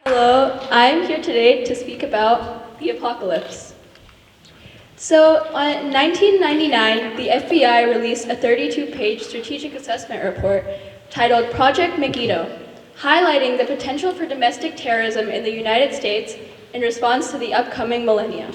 Hello, I'm here today to speak about the apocalypse. So, in 1999, the FBI released a 32-page strategic assessment report titled Project Megiddo, highlighting the potential for domestic terrorism in the United States in response to the upcoming millennium.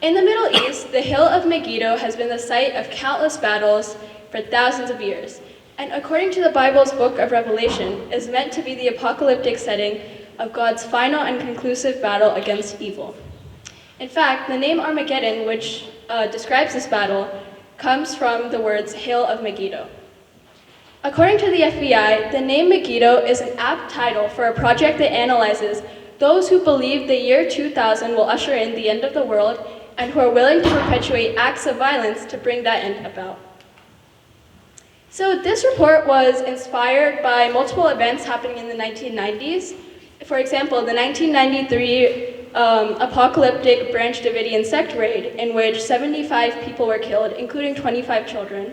In the Middle East, the Hill of Megiddo has been the site of countless battles for thousands of years, and according to the Bible's book of Revelation, is meant to be the apocalyptic setting of God's final and conclusive battle against evil. In fact, the name Armageddon, which describes this battle, comes from the words Hill of Megiddo. According to the FBI, the name Megiddo is an apt title for a project that analyzes those who believe the year 2000 will usher in the end of the world and who are willing to perpetuate acts of violence to bring that end about. So this report was inspired by multiple events happening in the 1990s. For example, the 1993 apocalyptic Branch Davidian sect raid, in which 75 people were killed, including 25 children.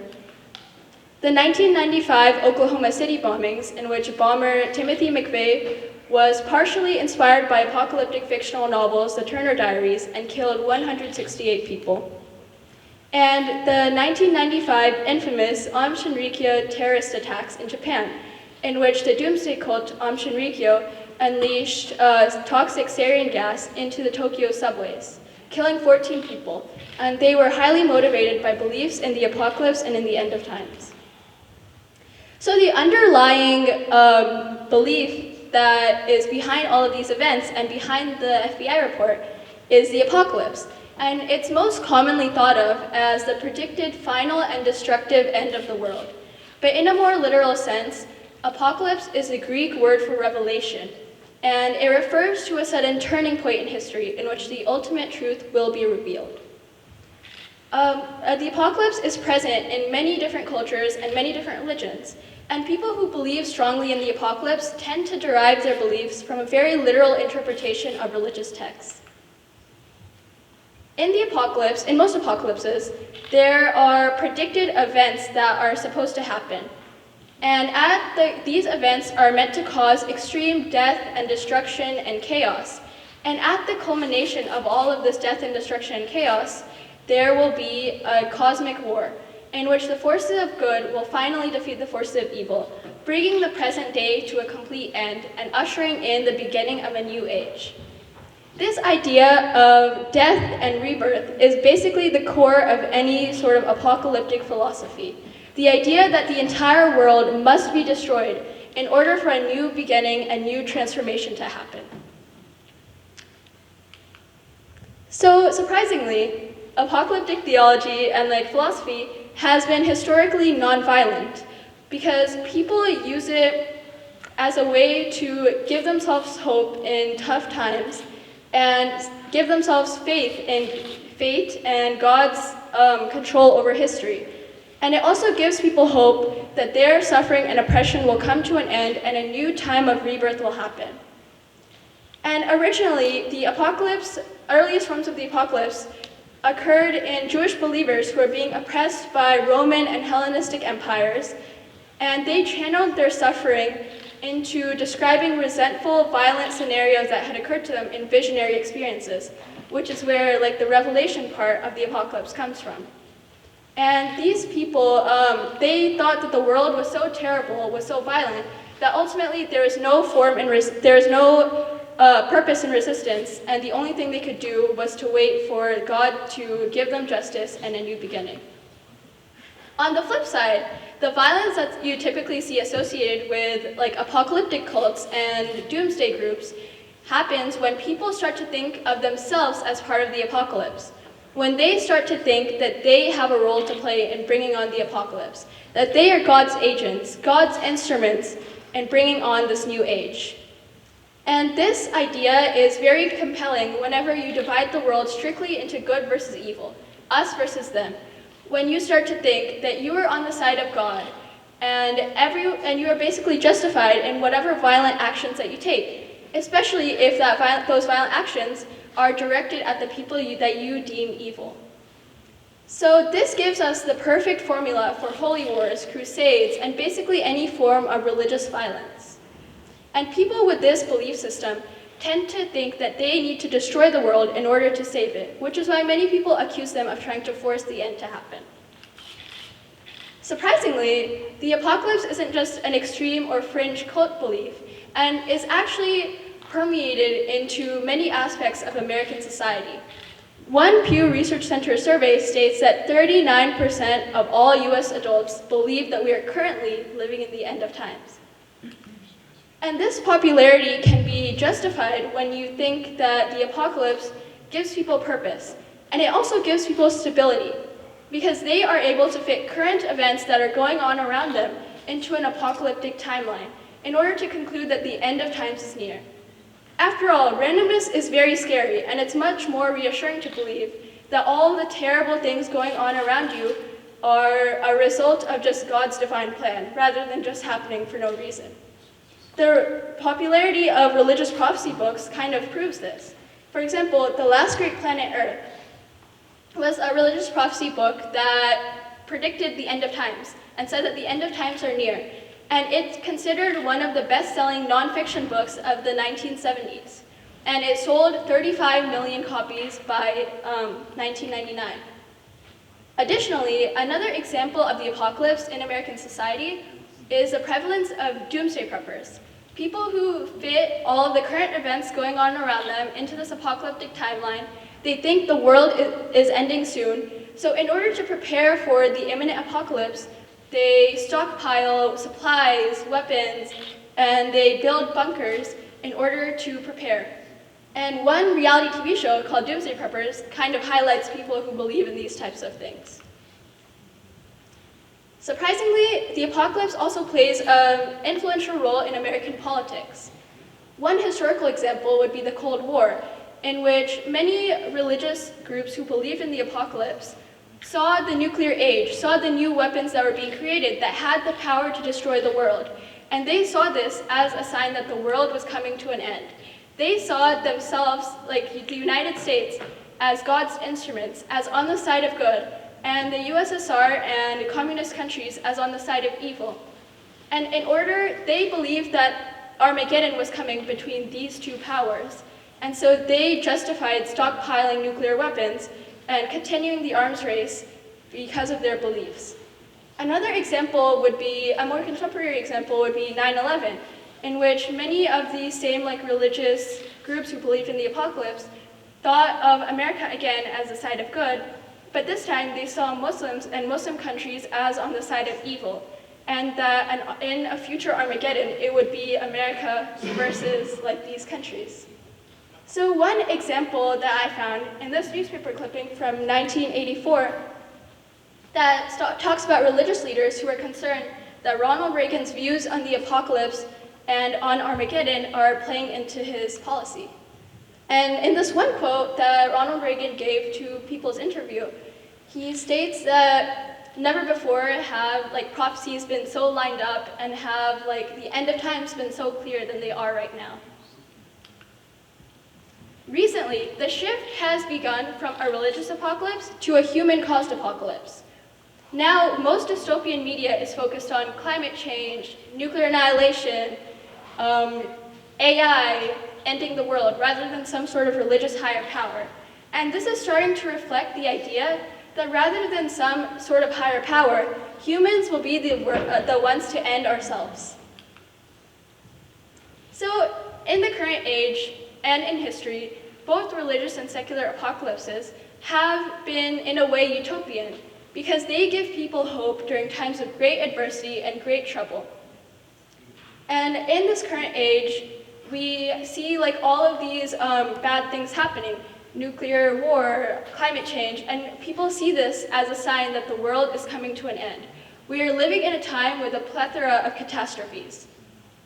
The 1995 Oklahoma City bombings, in which bomber Timothy McVeigh was partially inspired by apocalyptic fictional novels, The Turner Diaries, and killed 168 people. And the 1995 infamous Aum Shinrikyo terrorist attacks in Japan, in which the doomsday cult Aum Shinrikyo unleashed toxic sarin gas into the Tokyo subways, killing 14 people, and they were highly motivated by beliefs in the apocalypse and in the end of times. So the underlying belief that is behind all of these events and behind the FBI report is the apocalypse. And it's most commonly thought of as the predicted final and destructive end of the world. But in a more literal sense, apocalypse is a Greek word for revelation, and it refers to a sudden turning point in history in which the ultimate truth will be revealed. The apocalypse is present in many different cultures and many different religions, and people who believe strongly in the apocalypse tend to derive their beliefs from a very literal interpretation of religious texts. In the apocalypse, in most apocalypses, there are predicted events that are supposed to happen. And these events are meant to cause extreme death and destruction and chaos. And at the culmination of all of this death and destruction and chaos, there will be a cosmic war in which the forces of good will finally defeat the forces of evil, bringing the present day to a complete end and ushering in the beginning of a new age. This idea of death and rebirth is basically the core of any sort of apocalyptic philosophy. The idea that the entire world must be destroyed in order for a new beginning and new transformation to happen. So surprisingly, apocalyptic theology and philosophy has been historically nonviolent because people use it as a way to give themselves hope in tough times and give themselves faith in fate and God's control over history. And it also gives people hope that their suffering and oppression will come to an end and a new time of rebirth will happen. And originally, the apocalypse, earliest forms of the apocalypse, occurred in Jewish believers who were being oppressed by Roman and Hellenistic empires, and they channeled their suffering into describing resentful, violent scenarios that had occurred to them in visionary experiences, which is where the revelation part of the apocalypse comes from. And these people, they thought that the world was so terrible, was so violent, that ultimately there is no purpose in resistance, and the only thing they could do was to wait for God to give them justice and a new beginning. On the flip side, the violence that you typically see associated with apocalyptic cults and doomsday groups happens when people start to think of themselves as part of the apocalypse. When they start to think that they have a role to play in bringing on the apocalypse, that they are God's agents, God's instruments in bringing on this new age. And this idea is very compelling whenever you divide the world strictly into good versus evil, us versus them. When you start to think that you are on the side of God and you are basically justified in whatever violent actions that you take, especially if those violent actions are directed at the people that you deem evil. So this gives us the perfect formula for holy wars, crusades, and basically any form of religious violence. And people with this belief system tend to think that they need to destroy the world in order to save it, which is why many people accuse them of trying to force the end to happen. Surprisingly, the apocalypse isn't just an extreme or fringe cult belief, and is actually permeated into many aspects of American society. One Pew Research Center survey states that 39% of all US adults believe that we are currently living in the end of times. And this popularity can be justified when you think that the apocalypse gives people purpose, and it also gives people stability, because they are able to fit current events that are going on around them into an apocalyptic timeline in order to conclude that the end of times is near. After all, randomness is very scary, and it's much more reassuring to believe that all the terrible things going on around you are a result of just God's divine plan, rather than just happening for no reason. The popularity of religious prophecy books kind of proves this. For example, The Last Great Planet Earth was a religious prophecy book that predicted the end of times and said that the end of times are near. And it's considered one of the best-selling nonfiction books of the 1970s. And it sold 35 million copies by 1999. Additionally, another example of the apocalypse in American society is the prevalence of doomsday preppers. People who fit all of the current events going on around them into this apocalyptic timeline. They think the world is ending soon. So in order to prepare for the imminent apocalypse, they stockpile supplies, weapons, and they build bunkers in order to prepare. And one reality TV show called Doomsday Preppers kind of highlights people who believe in these types of things. Surprisingly, the apocalypse also plays an influential role in American politics. One historical example would be the Cold War, in which many religious groups who believed in the apocalypse saw the nuclear age, saw the new weapons that were being created that had the power to destroy the world. And they saw this as a sign that the world was coming to an end. They saw themselves, like the United States, as God's instruments, as on the side of good, and the USSR and communist countries as on the side of evil. And they believed that Armageddon was coming between these two powers. And so they justified stockpiling nuclear weapons and continuing the arms race because of their beliefs. Another example would be, a more contemporary example would be 9/11, in which many of these same religious groups who believed in the apocalypse thought of America again as the side of good, but this time they saw Muslims and Muslim countries as on the side of evil, and that in a future Armageddon, it would be America versus these countries. So one example that I found in this newspaper clipping from 1984 that talks about religious leaders who are concerned that Ronald Reagan's views on the apocalypse and on Armageddon are playing into his policy. And in this one quote that Ronald Reagan gave to People's Interview, he states that never before have prophecies been so lined up and have the end of times been so clear than they are right now. Recently, the shift has begun from a religious apocalypse to a human-caused apocalypse. Now, most dystopian media is focused on climate change, nuclear annihilation, AI, ending the world, rather than some sort of religious higher power. And this is starting to reflect the idea that rather than some sort of higher power, humans will be the ones to end ourselves. So, in the current age, and in history, both religious and secular apocalypses have been, in a way, utopian, because they give people hope during times of great adversity and great trouble. And in this current age, we see all of these bad things happening, nuclear war, climate change, and people see this as a sign that the world is coming to an end. We are living in a time with a plethora of catastrophes.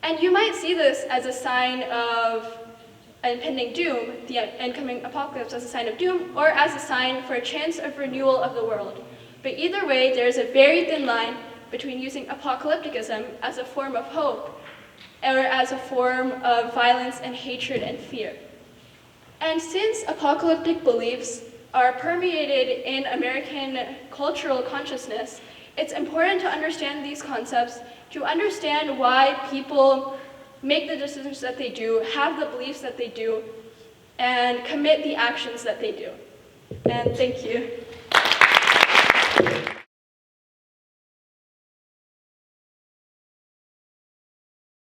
And you might see this as a sign of impending doom, the incoming apocalypse as a sign of doom, or as a sign for a chance of renewal of the world. But either way, there is a very thin line between using apocalypticism as a form of hope or as a form of violence and hatred and fear. And since apocalyptic beliefs are permeated in American cultural consciousness, it's important to understand these concepts, to understand why people make the decisions that they do, have the beliefs that they do, and commit the actions that they do. And thank you.